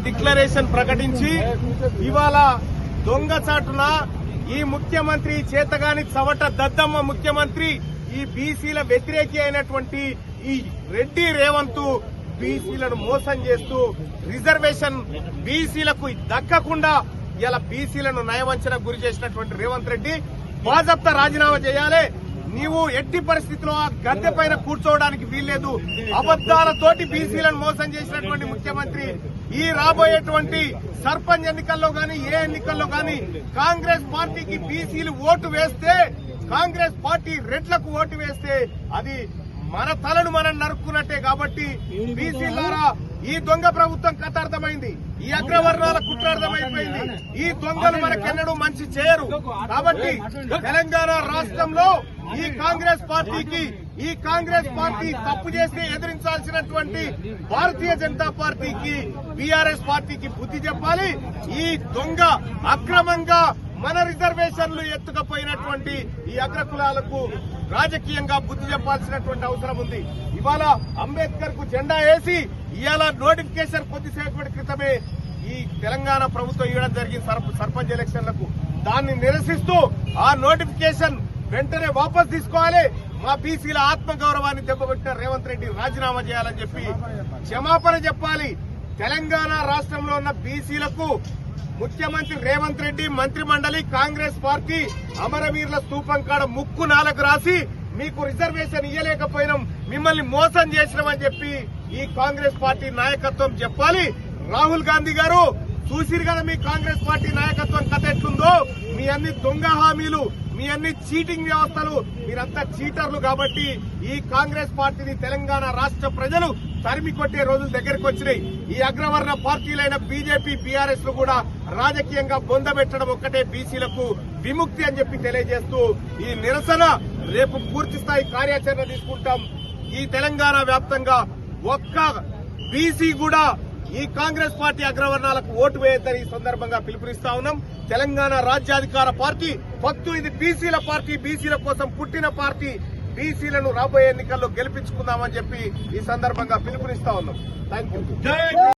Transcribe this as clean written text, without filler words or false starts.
Declaration ప్రకటించి ఇవాళ దొంగచాటున ఈ ముఖ్యమంత్రి చేతగాని చవట దద్దమ్మ ముఖ్యమంత్రి ఈ బీసీల వ్యతిరేకి అయినటువంటి ఈ రెడ్డి రేవంత్ బీసీలను మోసం చేస్తూ రిజర్వేషన్ బీసీలకు దక్కకుండా ఇలా బీసీలను నయవంచనకు గురి చేసినటువంటి రేవంత్ రెడ్డి బాజప్తా రాజీనామా చేయాలి. నీవు ఎట్టి పరిస్థితిలో ఆ గద్దె పైన కూర్చోవడానికి వీల్లేదు. అబద్దాలతోటి బీసీలను మోసం చేసినటువంటి ముఖ్యమంత్రి ఈ రాబోయేటువంటి సర్పంచ్ ఎన్నికల్లో గాని ఏ ఎన్నికల్లో గాని కాంగ్రెస్ పార్టీకి బీసీలు ఓటు వేస్తే, కాంగ్రెస్ పార్టీ రెడ్లకు ఓటు వేస్తే అది మన తలను మనం నరుక్కున్నట్టే. కాబట్టి బీసీలారా ఈ దొంగ ప్రభుత్వం కథ అర్థమైంది, ఈ అగ్రవర్ణాల కుట్ర అర్థమైపోయింది. ఈ దొంగలు మనకెన్నడూ మంచి చేయరు. కాబట్టి తెలంగాణ రాష్ట్రంలో ఈ కాంగ్రెస్ పార్టీ తప్పు చేసి ఎదిరించాల్సినటువంటి భారతీయ జనతా పార్టీకి, బీఆర్ఎస్ పార్టీకి బుద్ధి చెప్పాలి. ఈ దొంగ అక్రమంగా మన రిజర్వేషన్లు ఎత్తుకపోయినటువంటి ఈ అగ్రకులాలకు రాజకీయంగా బుద్ధి చెప్పాల్సినటువంటి అవసరం ఉంది. ఇవాళ అంబేద్కర్ కు జెండా వేసి ఇవాళ నోటిఫికేషన్ కొద్దిసేపటి క్రితమే ఈ తెలంగాణ ప్రభుత్వం ఇవ్వడం జరిగింది సర్పంచ్ ఎలక్షన్లకు. దాన్ని నిరసిస్తూ ఆ నోటిఫికేషన్ వెంటనే వాపస్ తీసుకోవాలి. మా బీసీల ఆత్మగౌరవాన్ని దెబ్బకొట్టిన రేవంత్ రెడ్డి రాజీనామా చేయాలని చెప్పి క్షమాపణ చెప్పాలి. తెలంగాణ రాష్ట్రంలో ఉన్న బీసీలకు ముఖ్యమంత్రి రేవంత్ రెడ్డి, మంత్రి మండలి, కాంగ్రెస్ పార్టీ అమరవీరుల స్తూపం కాడ ముక్కు నాలకు రాసి మీకు రిజర్వేషన్ ఇయ్యలేకపోయినాం, మిమ్మల్ని మోసం చేసినామని చెప్పి ఈ కాంగ్రెస్ పార్టీ నాయకత్వం చెప్పాలి. రాహుల్ గాంధీ గారు చూసిరు కదా మీ కాంగ్రెస్ పార్టీ నాయకత్వం కథ ఎట్లుందో. మీ అన్ని దొంగ హామీలు, మీ అన్ని చీటింగ్ వ్యవస్థలు, మీరంతా చీటర్లు. కాబట్టి ఈ కాంగ్రెస్ పార్టీని తెలంగాణ రాష్ట్ర ప్రజలు తరిమి కొట్టే రోజులు దగ్గరకు వచ్చినాయి. ఈ అగ్రవర్ణ పార్టీలైన బీజేపీ, బీఆర్ఎస్ లు కూడా రాజకీయంగా బొందబెట్టడం ఒక్కటే బీసీలకు విముక్తి అని చెప్పి తెలియజేస్తూ ఈ నిరసన రేపు పూర్తి స్థాయి కార్యాచరణ తీసుకుంటాం. ఈ తెలంగాణ వ్యాప్తంగా ఒక్క బీసీ కూడా ఈ కాంగ్రెస్ పార్టీ అగ్రవర్ణాలకు ఓటు వేయొద్దని ఈ సందర్భంగా పిలుపునిస్తా ఉన్నాం. తెలంగాణ రాజ్యాధికార పార్టీ ఫక్తు ఇది బీసీల పార్టీ, బీసీల కోసం పుట్టిన పార్టీ. బీసీలను రాబోయే ఎన్నికల్లో గెలిపించుకుందామని చెప్పి ఈ సందర్భంగా పిలుపునిస్తా ఉన్నాం. Thank you.